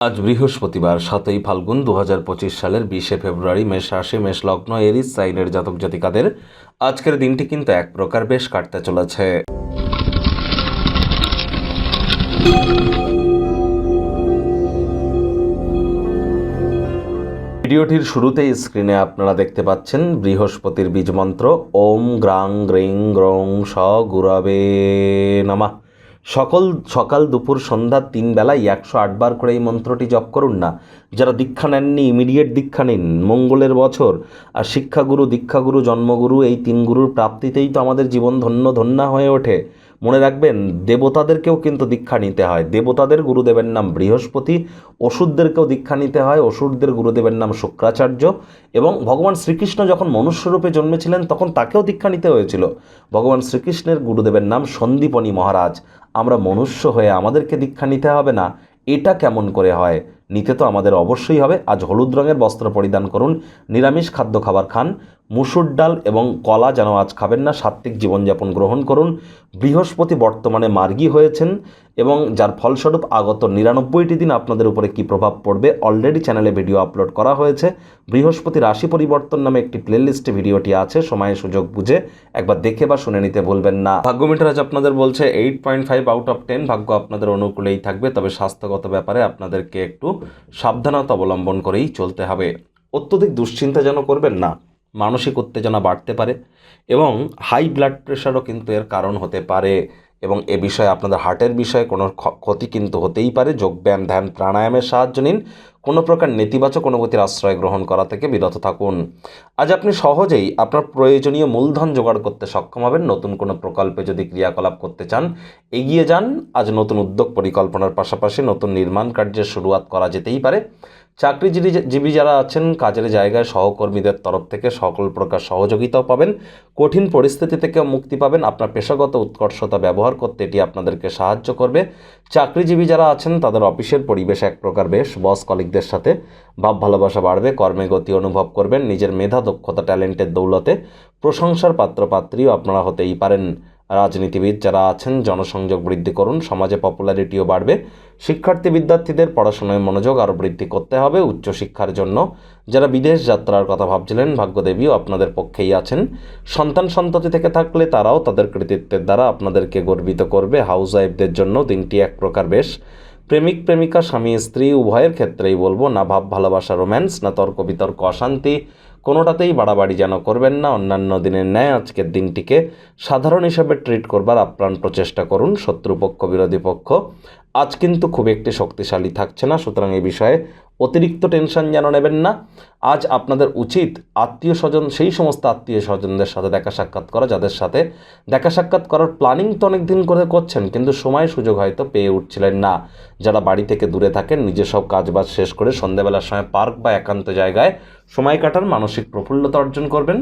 আজ বৃহস্পতিবার 7ই ফাল্গুন 2025 সালের 20শে ফেব্রুয়ারি মেষ রাশি মেষ লগ্ন এরিস সাইনের জাতক জাতিকাদের আজকের দিনটি কিন্তু এক প্রকার বেশ কাটতে চলেছে। ভিডিওটির শুরুতেই স্ক্রিনে আপনারা দেখতে পাচ্ছেন বৃহস্পতির বীজমন্ত্র ওম গ্রাং গ্রিং গ্রং স গুরবে নমঃ। সকাল দুপুর সন্ধ্যা 3 বেলায় 108 বার করে এই মন্ত্রটি জপ করুন না। যারা দীক্ষা নেননি ইমিডিয়েট দীক্ষা নিন, মঙ্গলের বছর। আর শিক্ষাগুরু, দীক্ষাগুরু, জন্মগুরু এই 3 গুরুর প্রাপ্তিতেই তো আমাদের জীবন ধন্যা হয়ে ওঠে। মনে রাখবেন, দেবতাদেরকেও কিন্তু দীক্ষা নিতে হয়। দেবতাদের গুরুদেবের নাম বৃহস্পতি, অসুরদেরকেও দীক্ষা নিতে হয়। অসুরদের গুরুদেবের নাম শুক্রাচার্য। এবং ভগবান শ্রীকৃষ্ণ যখন মনুষ্যরূপে জন্মেছিলেন তখন তাকেও দীক্ষা নিতে হয়েছিল। ভগবান শ্রীকৃষ্ণের গুরুদেবের নাম সন্দীপনী মহারাজ। আমরা মনুষ্য হয়ে আমাদেরকে দীক্ষা নিতে হবে না, এটা কেমন করে হয়? নিতে তো আমাদের অবশ্যই হবে। আজ হলুদ রঙের বস্ত্র পরিধান করুন, নিরামিষ খাদ্য খাবার খান, মুসুর ডাল এবং কলা যেন আজ খাবেন না, সাত্ত্বিক জীবনযাপন গ্রহণ করুন। বৃহস্পতি বর্তমানে মার্গী হয়েছেন এবং যার ফলস্বরূপ আগত 99টি দিন আপনাদের উপরে কী প্রভাব পড়বে অলরেডি চ্যানেলে ভিডিও আপলোড করা হয়েছে। বৃহস্পতি রাশি পরিবর্তন নামে একটি প্লেলিস্টে ভিডিওটি আছে, সময় সুযোগ বুঝে একবার দেখে বা শুনে নিতে ভুলবেন না। ভাগ্য মিটার আজ আপনাদের বলছে 8.5 আউট অফ 10। ভাগ্য আপনাদের অনুকূলেই থাকবে, তবে স্বাস্থ্যগত ব্যাপারে আপনাদেরকে একটু সাবধানতা অবলম্বন করেই চলতে হবে। অত্যধিক দুশ্চিন্তা যেন করবেন না, মানসিক উত্তেজনা বাড়তে পারে এবং হাই ব্লাড প্রেশারও কিন্তু এর কারণ হতে পারে। এবং এ বিষয়ে আপনাদের হার্টের বিষয়ে কোনো ক্ষতি কিন্তু হতেই পারে। যোগব্যায়াম, ধ্যান, প্রাণায়ামের সাহায্য নিন। কোনো প্রকার নেতিবাচক অনুভূতির আশ্রয় গ্রহণ করা থেকে বিরত থাকুন। আজ আপনি সহজেই আপনার প্রয়োজনীয় মূলধন জোগাড় করতে সক্ষম হবেন। নতুন কোনো প্রকল্পে যদি ক্রিয়াকলাপ করতে চান, এগিয়ে যান। আজ নতুন উদ্যোগ পরিকল্পনার পাশাপাশি নতুন নির্মাণ কার্যের শুরুয়াত করা যেতেই পারে। চাকরিজীবী যারা আছেন, কাজের জায়গায় সহকর্মীদের তরফ থেকে সকল প্রকার সহযোগিতাও পাবেন। কঠিন পরিস্থিতি থেকেও মুক্তি পাবেন। আপনার পেশাগত উৎকর্ষতা ব্যবহার করতে এটি আপনাদেরকে সাহায্য করবে। চাকরিজীবী যারা আছেন তাদের অফিসের পরিবেশ এক প্রকার বেশ, বস কলিগদের সাথে ভাব ভালোবাসা বাড়বে, কর্মে গতি অনুভব করবেন। নিজের মেধা, দক্ষতা, ট্যালেন্টের দৌলতে প্রশংসার পাত্রপাত্রীও আপনারা হতেই পারেন। রাজনীতিবিদ যারা আছেন জনসংযোগ বৃদ্ধি করুন, সমাজে পপুলারিটিও বাড়বে। শিক্ষার্থী বিদ্যার্থীদের পড়াশোনায় মনোযোগ আরও বৃদ্ধি করতে হবে উচ্চশিক্ষার জন্য। যারা বিদেশ যাত্রার কথা ভাবছিলেন, ভাগ্যদেবীও আপনাদের পক্ষেই আছেন। সন্ততি থেকে থাকলে তারাও তাদের কৃতিত্বের দ্বারা আপনাদেরকে গর্বিত করবে। হাউস ওয়াইফদের জন্য দিনটি এক প্রকার বেশ। প্রেমিক প্রেমিকা, স্বামী স্ত্রী উভয়ের ক্ষেত্রেই বলবো, না ভাব ভালোবাসা রোম্যান্স, না তর্ক বিতর্ক অশান্তি, কোনোটাতেই বাড়াবাড়ি যেন করবেন না। অন্যান্য দিনের ন্যায় আজকের দিনটিকে সাধারণ হিসাবে ট্রিট করবার আপ্রাণ প্রচেষ্টা করুন। শত্রুপক্ষ, বিরোধী পক্ষ আজ কিন্তু খুব একটি শক্তিশালী থাকছে না, সুতরাং এই বিষয়ে অতিরিক্ত টেনশন যেন নেবেন না। আজ আপনাদের উচিত আত্মীয় স্বজন, সেই সমস্ত আত্মীয় স্বজনদের সাথে দেখা সাক্ষাৎ করা যাদের সাথে দেখা সাক্ষাৎ করার প্ল্যানিং তো অনেক দিন করে করছেন, কিন্তু সময় সুযোগ হয়তো পেয়ে উঠছিলেন না। যারা বাড়ি থেকে দূরে থাকেন, নিজের সব কাজবাজ শেষ করে সন্ধ্যাবেলার সময় পার্ক বা একান্ত জায়গায় সময় কাটান, মানসিক প্রফুল্লতা অর্জন করবেন।